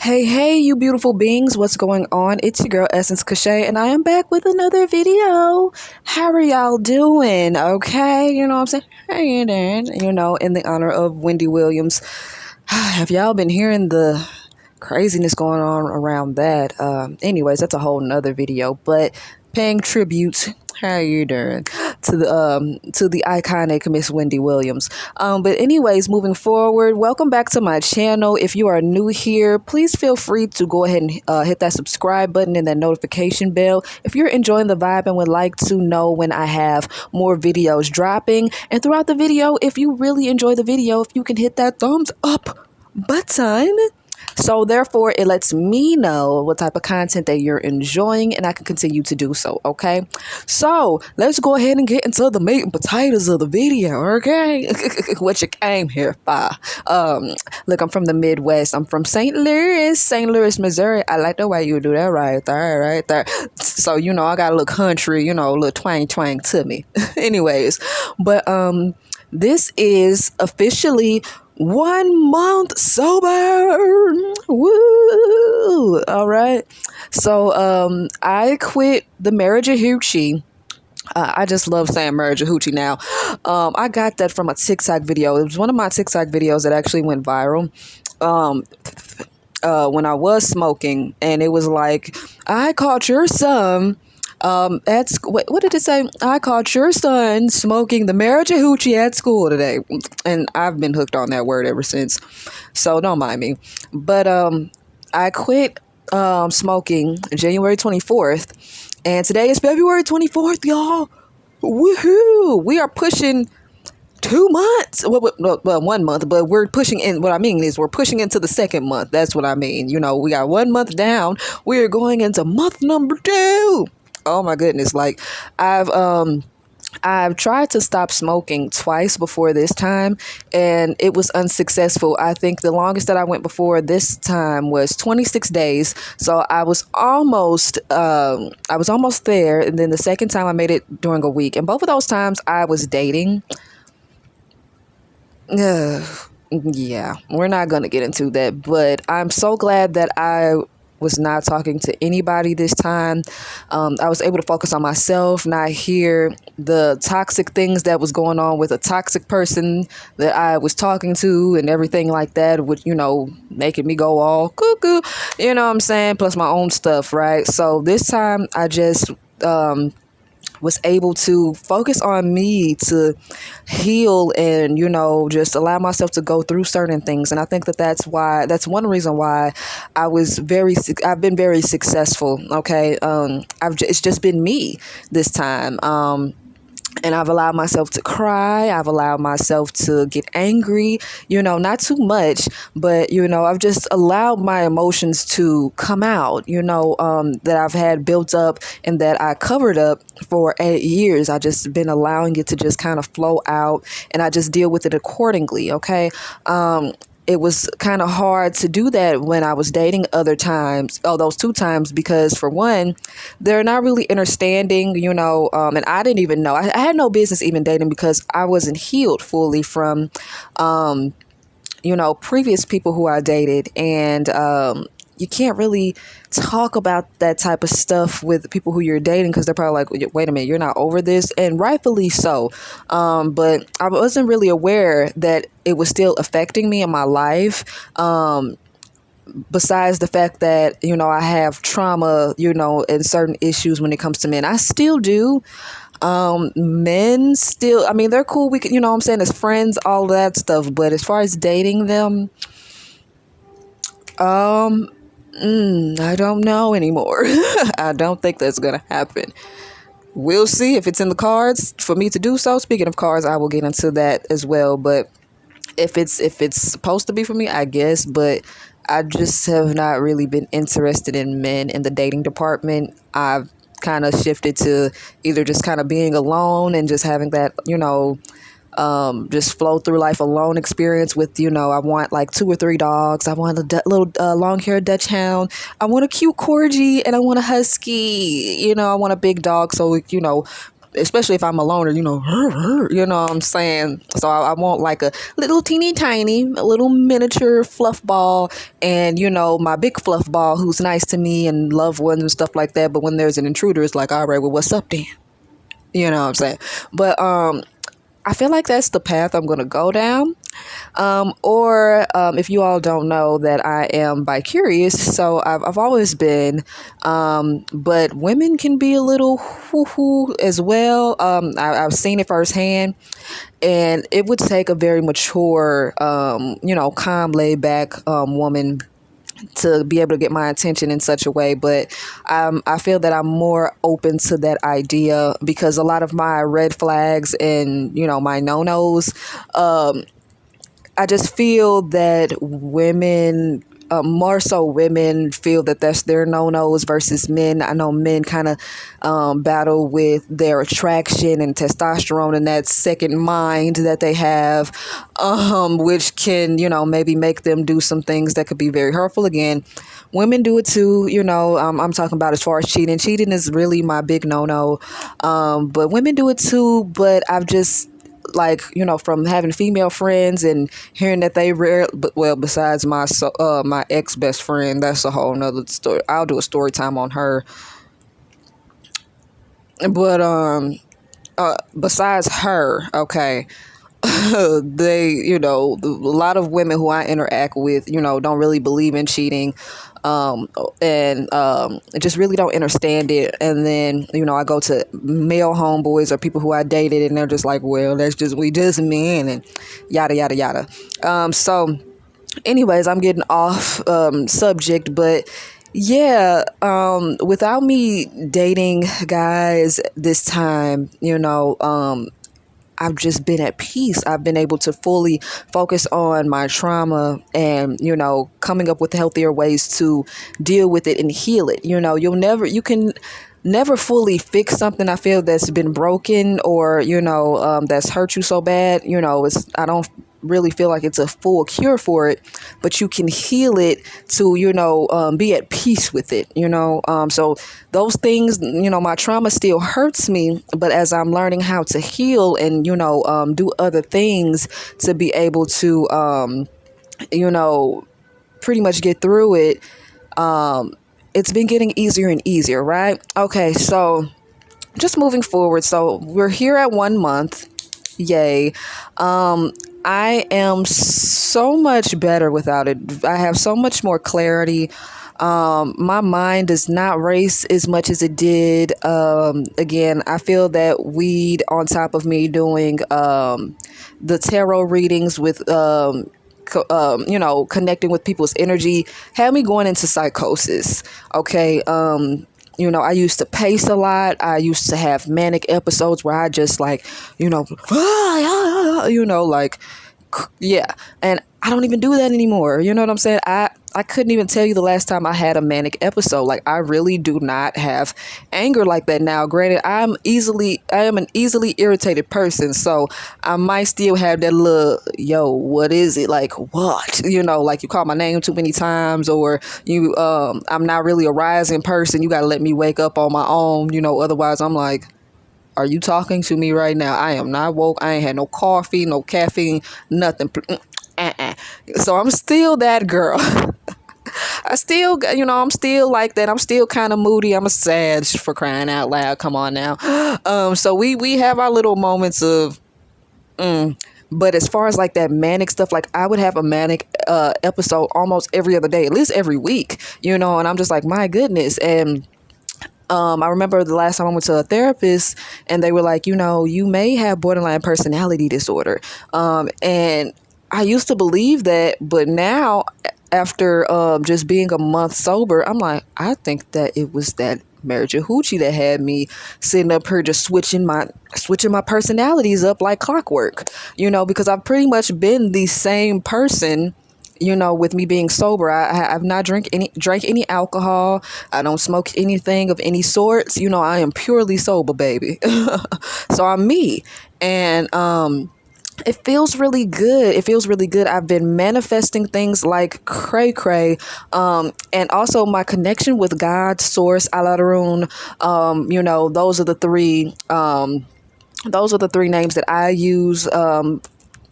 Hey, you beautiful beings, what's going on? It's your girl Essence Cachet, and I am back with another video. How are y'all doing? Okay, you know what I'm saying? How you doing? In the honor of Wendy Williams. Have y'all been hearing the craziness going on around that? Anyways, that's a whole nother video, but paying tribute. How you doing to the iconic Miss Wendy Williams? But anyways, moving forward, welcome back to my channel. If you are new here, please feel free to go ahead and hit that subscribe button and that notification bell. If you're enjoying the vibe and would like to know when I have more videos dropping, and throughout the video, if you really enjoy the video, if you can hit that thumbs up button. So therefore, it lets me know what type of content that you're enjoying, and I can continue to do so, okay? So let's go ahead and get into the meat and potatoes of the video, okay? What you came here for. Look, I'm from the Midwest. I'm from St. Louis, Missouri. I like the way you do that right there. So, I got a little country, a little twang to me. Anyways, but this is officially 1 month sober. Woo! All right. So I quit the Marriage-a-Hoochie. I just love saying Marriage-a-Hoochie now. I got that from a TikTok video. It was one of my TikTok videos that actually went viral. When I was smoking, and it was like, I caught your son. What did it say? I caught your son smoking the Marriage-a-Hoochie at school today, and I've been hooked on that word ever since. So don't mind me. But I quit smoking January 24th, and today is February 24th, y'all. Woohoo! We are pushing 2 months. Well, 1 month, but we're pushing in. What I mean is we're pushing into the second month. That's what I mean. We got 1 month down. We're going into month number 2. Oh my goodness. Like I've tried to stop smoking twice before this time, and it was unsuccessful. I think the longest that I went before this time was 26 days. So I was almost there. And then the second time I made it during a week. And both of those times I was dating. Yeah, we're not going to get into that, but I'm so glad that I was not talking to anybody this time. I was able to focus on myself, not hear the toxic things that was going on with a toxic person that I was talking to and everything like that, which, making me go all cuckoo, you know what I'm saying? Plus my own stuff, right? So this time I just, was able to focus on me to heal and, just allow myself to go through certain things. And I think that's one reason why I've been very successful. Okay. It's just been me this time. And I've allowed myself to cry. I've allowed myself to get angry, not too much, but, I've just allowed my emotions to come out, that I've had built up and that I covered up for 8 years. I just been allowing it to just kind of flow out, and I just deal with it accordingly. Okay. It was kind of hard to do that when I was dating those 2 times, because for one, they're not really understanding, and I didn't even know. I had no business even dating because I wasn't healed fully from, previous people who I dated. And you can't really talk about that type of stuff with people who you're dating because they're probably like, wait a minute, you're not over this. And rightfully so. But I wasn't really aware that it was still affecting me in my life. Besides the fact that, I have trauma, and certain issues when it comes to men. I still do. Men still, they're cool. We can, what I'm saying, as friends, all that stuff. But as far as dating them, I don't know anymore. I don't think that's going to happen. We'll see if it's in the cards for me to do so. Speaking of cards, I will get into that as well. But if it's supposed to be for me, I guess. But I just have not really been interested in men in the dating department. I've kind of shifted to either just kind of being alone and just having that, just flow through life alone experience with, I want like 2 or 3 dogs. I want a little long-haired Dutch hound. I want a cute corgi, and I want a husky. I want a big dog. So, especially if I'm alone, or you know what I'm saying. So I want like a little teeny tiny, a little miniature fluff ball, and my big fluff ball who's nice to me and loved ones and stuff like that. But when there's an intruder, it's like, all right, well, what's up then? You know what I'm saying? But I feel like that's the path I'm gonna go down. Or if you all don't know that I am bi-curious, so I've always been, but women can be a little whoo-hoo as well. I've seen it firsthand, and it would take a very mature, calm, laid back woman to be able to get my attention in such a way. But I feel that I'm more open to that idea because a lot of my red flags and my no-nos, I just feel that women, more so women, feel that that's their no-nos versus men. I know men kind of battle with their attraction and testosterone and that second mind that they have, which can, maybe make them do some things that could be very hurtful. Again, women do it too. I'm talking about as far as cheating. Cheating is really my big no-no, but women do it too. But I've just from having female friends and hearing that they besides my ex best friend, that's a whole nother story. I'll do a story time on her. But besides her, okay, a lot of women who I interact with, don't really believe in cheating, and just really don't understand it. And then, I go to male homeboys or people who I dated, and they're just like, well, we just men, and yada, yada, yada. So anyways, I'm getting off subject, but yeah, without me dating guys this time, I've just been at peace. I've been able to fully focus on my trauma and, coming up with healthier ways to deal with it and heal it. You can never fully fix something I feel that's been broken or, that's hurt you so bad. I don't really feel like it's a full cure for it, but you can heal it to, be at peace with it, so those things, my trauma still hurts me, but as I'm learning how to heal and, do other things to be able to, pretty much get through it, it's been getting easier and easier, right? Okay, so just moving forward. So we're here at 1 month. Yay. I am so much better without it. I have so much more clarity. My mind does not race as much as it did. Again, I feel that weed on top of me doing the tarot readings with connecting with people's energy had me going into psychosis. Okay. I used to pace a lot. I used to have manic episodes where I just yeah. And I don't even do that anymore. You know what I'm saying? I couldn't even tell you the last time I had a manic episode. Like, I really do not have anger like that now. Granted, I am an easily irritated person. So I might still have that little, yo, what is it? Like, what? Like you call my name too many times, or I'm not really a rising person. You got to let me wake up on my own. Otherwise I'm like, are you talking to me right now? I am not woke. I ain't had no coffee, no caffeine, nothing. So I'm still that girl. I still, I'm still like that. I'm still kind of moody. I'm a Sag, for crying out loud. Come on now. So we have our little moments of, but as far as like that manic stuff, like I would have a manic episode almost every other day, at least every week, and I'm just like, my goodness. And I remember the last time I went to a therapist and they were like, you may have borderline personality disorder. And I used to believe that, but now after just being a month sober, I'm like, I think that it was that marriage of hoochie that had me sitting up here just switching my personalities up like clockwork, because I've pretty much been the same person. With me being sober, I've not drank any alcohol. I don't smoke anything of any sorts. I am purely sober, baby. So I'm me. And it feels really good. It feels really good. I've been manifesting things like cray cray, and also my connection with God, Source, Aladarun. Those are the three. Those are the three names that I use.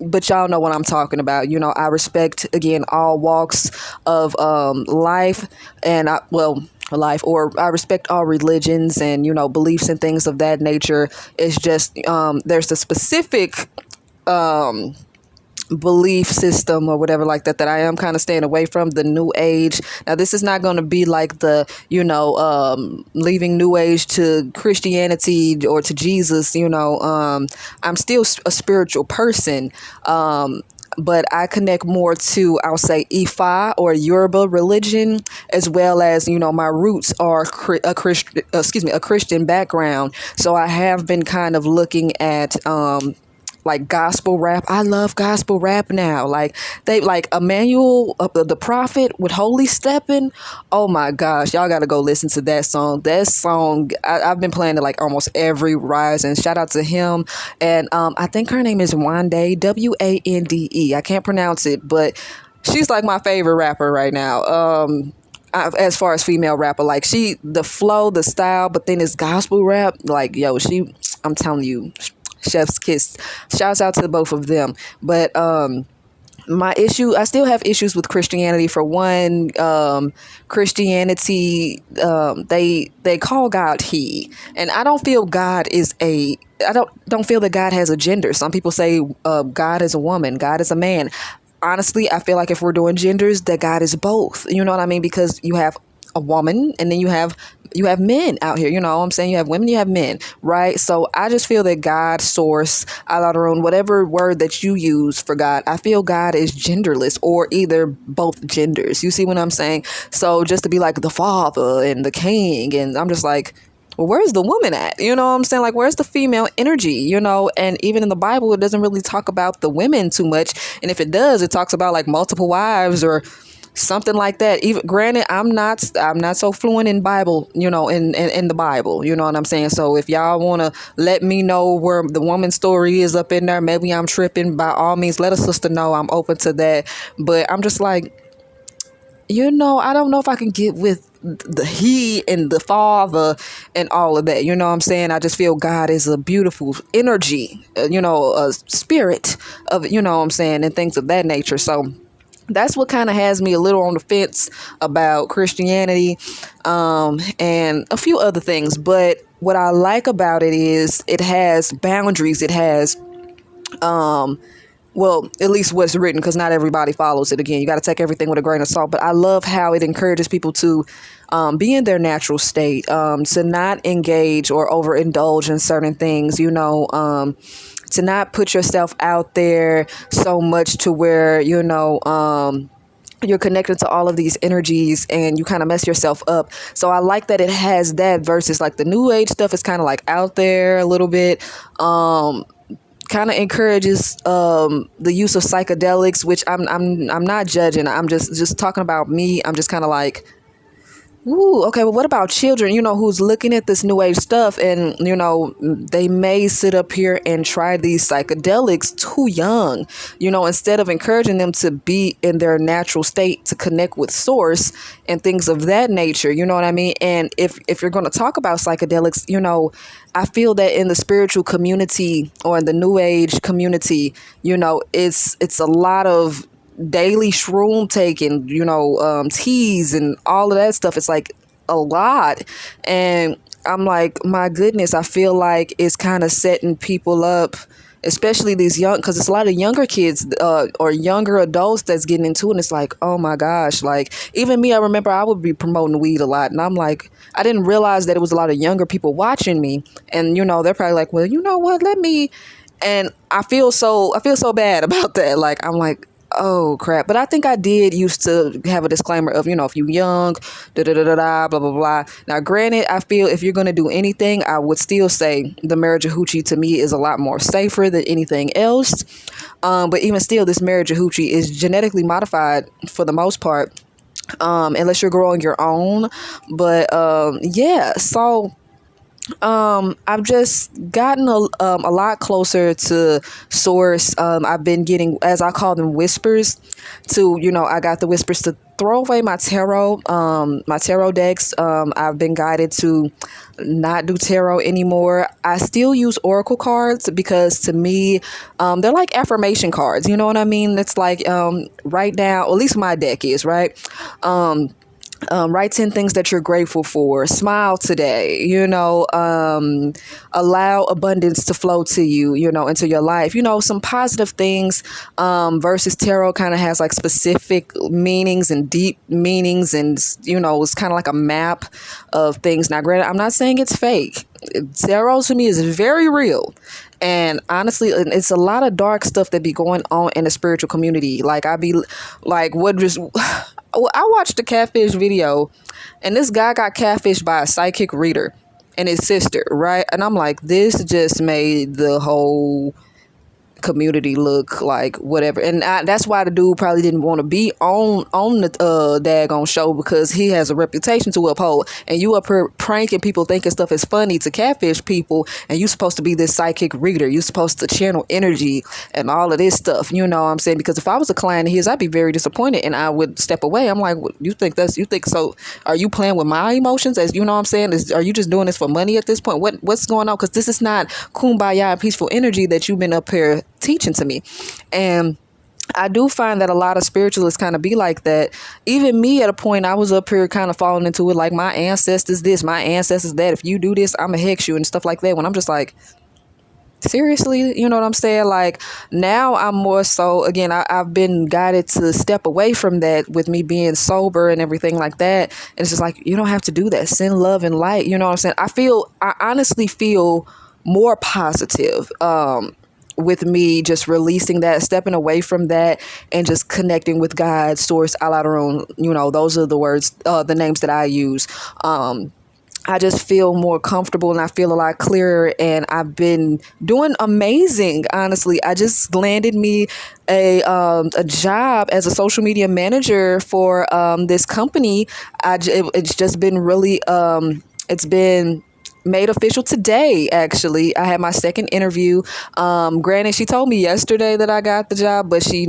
But y'all know what I'm talking about. I respect, again, all walks of life, and life, or I respect all religions and beliefs and things of that nature. It's just there's a specific belief system or whatever like that I am kind of staying away from, the new age. Now this is not going to be like the leaving new age to Christianity or to Jesus. I'm still a spiritual person, but I connect more to, I'll say, Ifa or Yoruba religion, as well as my roots are a Christian background. So I have been kind of looking at like gospel rap. I love gospel rap now. Like they like Emmanuel, the prophet with Holy Steppin'. Oh my gosh, y'all got to go listen to that song. That song, I've been playing it like almost every rise, and shout out to him. And I think her name is Wande, Wande. I can't pronounce it, but she's like my favorite rapper right now. As far as female rapper, like the flow, the style, but then it's gospel rap. Like, yo, I'm telling you, chef's kiss. Shouts out to the both of them. But I still have issues with Christianity. For one, Christianity, they call God he, and I don't feel I don't feel that God has a gender. Some people say God is a woman, God is a man. Honestly, I feel like if we're doing genders, that God is both. You know what I mean? Because you have a woman, and then you have men out here. You know what I'm saying? You have women, you have men, right? So I just feel that God, Source, Aladarun, whatever word that you use for God, I feel God is genderless, or either both genders. You see what I'm saying? So just to be like the Father and the King, and I'm just like, well, where's the woman at? You know what I'm saying? Like, where's the female energy? And even in the Bible, it doesn't really talk about the women too much. And if it does, it talks about like multiple wives or something like that. Even granted, I'm not so fluent in Bible, in the Bible, you know what I'm saying? So if y'all want to let me know where the woman's story is up in there, maybe I'm tripping, by all means, let a sister know. I'm open to that. But I'm just like, I don't know if I can get with the he and the Father and all of that. You know what I'm saying? I just feel God is a beautiful energy, a spirit of, what I'm saying, and things of that nature. So that's what kind of has me a little on the fence about Christianity, and a few other things. But what I like about it is it has boundaries. It has, well, at least what's written, because not everybody follows it. Again, you got to take everything with a grain of salt. But I love how it encourages people to be in their natural state, to not engage or overindulge in certain things, to not put yourself out there so much to where, you're connected to all of these energies and you kind of mess yourself up. So I like that it has that versus like the new age stuff is kind of like out there a little bit. Kind of encourages the use of psychedelics, which I'm not judging. I'm just talking about me. I'm just kind of like, ooh, okay, well, what about children, who's looking at this new age stuff, and, they may sit up here and try these psychedelics too young, instead of encouraging them to be in their natural state, to connect with source and things of that nature. You know what I mean? And if you're going to talk about psychedelics, I feel that in the spiritual community or in the new age community, it's a lot of daily shroom taking, teas and all of that stuff. It's like a lot. And I'm like, my goodness, I feel like it's kind of setting people up, especially these young, because it's a lot of younger kids or younger adults that's getting into it. And it's like, oh my gosh, like even me, I remember I would be promoting weed a lot. And I'm like, I didn't realize that it was a lot of younger people watching me. And, they're probably like, well, you know what, let me. And I feel so bad about that. Like, I'm like, oh crap. But I think I did used to have a disclaimer of, if you're young, blah, blah, blah. Now, granted, I feel if you're going to do anything, I would still say the Marijuana to me is a lot more safer than anything else. But even still, this Marijuana is genetically modified for the most part, unless you're growing your own. But yeah, so I've just gotten a lot closer to source. I've been getting, as I call them, whispers to, I got the whispers to throw away my tarot decks. I've been guided to not do tarot anymore. I still use oracle cards because to me, they're like affirmation cards. You know what I mean? It's like, write down, or at least my deck is, right? Write 10 things that you're grateful for. Smile today, allow abundance to flow to you, into your life, some positive things, versus tarot kind of has like specific meanings and deep meanings. And, it's kind of like a map of things. Now, granted, I'm not saying it's fake. Tarot to me is very real. And honestly, it's a lot of dark stuff that be going on in the spiritual community. Like I be like, what just, I watched the catfish video and this guy got catfished by a psychic reader and his sister, right? And I'm like, this just made the whole community look like whatever. And that's why the dude probably didn't want to be on the daggone show, because he has a reputation to uphold, and you up here pranking people thinking stuff is funny to catfish people, and you supposed to be this psychic reader, you supposed to channel energy and all of this stuff, you know what I'm saying? Because if I was a client of his, I'd be very disappointed and I would step away. I'm like, you think so? Are you playing with my emotions? As you know what I'm saying, are you just doing this for money at this point? What's going on? Because this is not kumbaya and peaceful energy that you've been up here teaching to me. And I do find that a lot of spiritualists kind of be like that. Even me, at a point, I was up here kind of falling into it, like my ancestors this, my ancestors that. If you do this, I'm gonna hex you and stuff like that. When I'm just like, seriously, you know what I'm saying? Like, now I'm more so, again, I've been guided to step away from that with me being sober and everything like that. And it's just like, you don't have to do that. Send love and light. You know what I'm saying? I honestly feel more positive, with me just releasing that, stepping away from that, and just connecting with God, source, Aladdin. Those are the words, the names that I use. I just feel more comfortable and I feel a lot clearer, and I've been doing amazing. Honestly, I just landed me a job as a social media manager for this company. It's just been really, it's been made official today. Actually, I had my second interview. Granted, she told me yesterday that I got the job, but she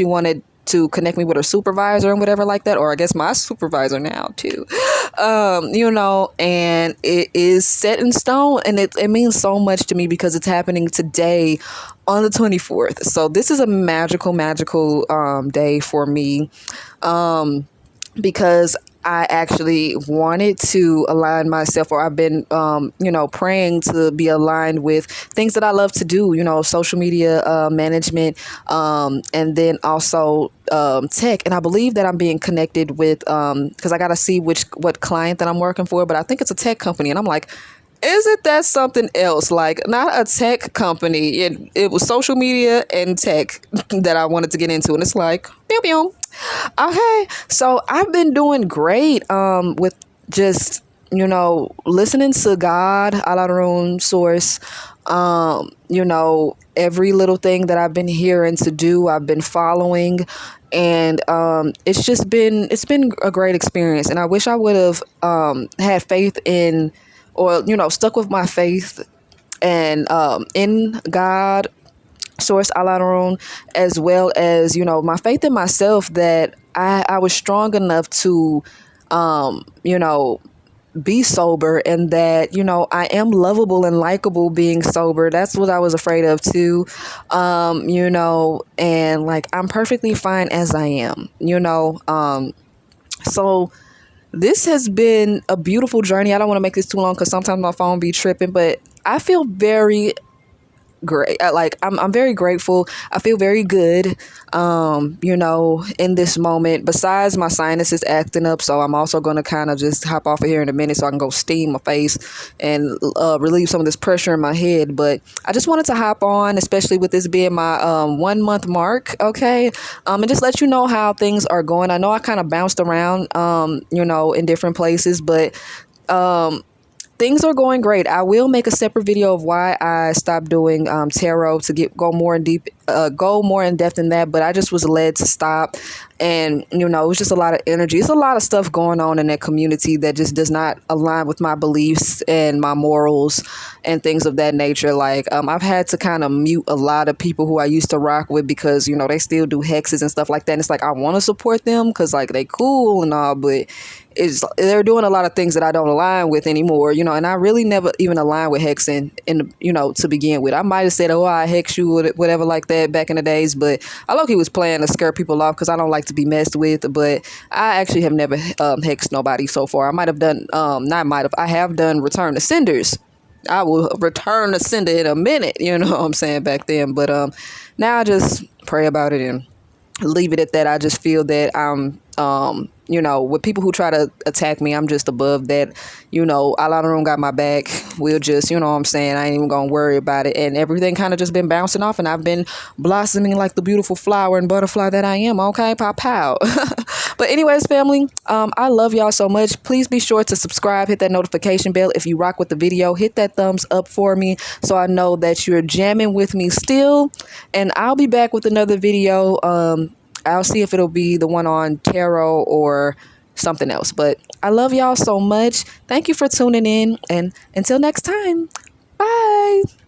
wanted to connect me with her supervisor and whatever like that, or I guess my supervisor now too. And it is set in stone, and it means so much to me because it's happening today on the 24th. So this is a magical day for me, because I actually wanted to align myself, or I've been, praying to be aligned with things that I love to do, social media management, and then also tech. And I believe that I'm being connected with, because I got to see what client that I'm working for, but I think it's a tech company. And I'm like, isn't that something else? Like, not a tech company. It was social media and tech that I wanted to get into. And it's like, pew pew. Okay, so I've been doing great with just, listening to God, Aladdin, source. Every little thing that I've been hearing to do, I've been following. And it's been a great experience. And I wish I would have had faith in, or, stuck with my faith and in God, source, Aladdin, as well as, my faith in myself, that I was strong enough to, be sober, and that, I am lovable and likable being sober. That's what I was afraid of too. And like, I'm perfectly fine as I am, so this has been a beautiful journey. I don't want to make this too long because sometimes my phone be tripping, but I feel very great. I'm very grateful. I feel very good, in this moment, besides my sinuses acting up. So I'm also going to kind of just hop off of here in a minute so I can go steam my face and relieve some of this pressure in my head. But I just wanted to hop on, especially with this being my 1 month mark. Okay. And just let you know how things are going. I know I kind of bounced around, in different places, but things are going great. I will make a separate video of why I stopped doing tarot to go more in deep go more in depth in that, but I just was led to stop. And, you know, it was just a lot of energy. It's a lot of stuff going on in that community that just does not align with my beliefs and my morals and things of that nature. Like, I've had to kind of mute a lot of people who I used to rock with because, you know, they still do hexes and stuff like that. And it's like, I want to support them because, like, they cool and all, but they're doing a lot of things that I don't align with anymore, you know, and I really never even aligned with hexing you know, to begin with. I might have said, oh, I hex you or whatever like that back in the days, but I low-key was playing to scare people off because I don't like to be messed with. But I actually have never hexed nobody so far. I might have done, I have done return to senders. I will return to sender in a minute, you know what I'm saying, back then. But now I just pray about it and leave it at that. I just feel that I'm, you know, with people who try to attack me, I'm just above that. You know, Allah Room got my back. We'll just, you know what I'm saying, I ain't even gonna worry about it. And everything kind of just been bouncing off, and I've been blossoming like the beautiful flower and butterfly that I am. Okay, pow pow. But anyways, family, I love y'all so much. Please be sure to subscribe, hit that notification bell. If you rock with the video, hit that thumbs up for me so I know that you're jamming with me still. And I'll be back with another video. I'll see if it'll be the one on tarot or something else. But I love y'all so much. Thank you for tuning in. And until next time, bye.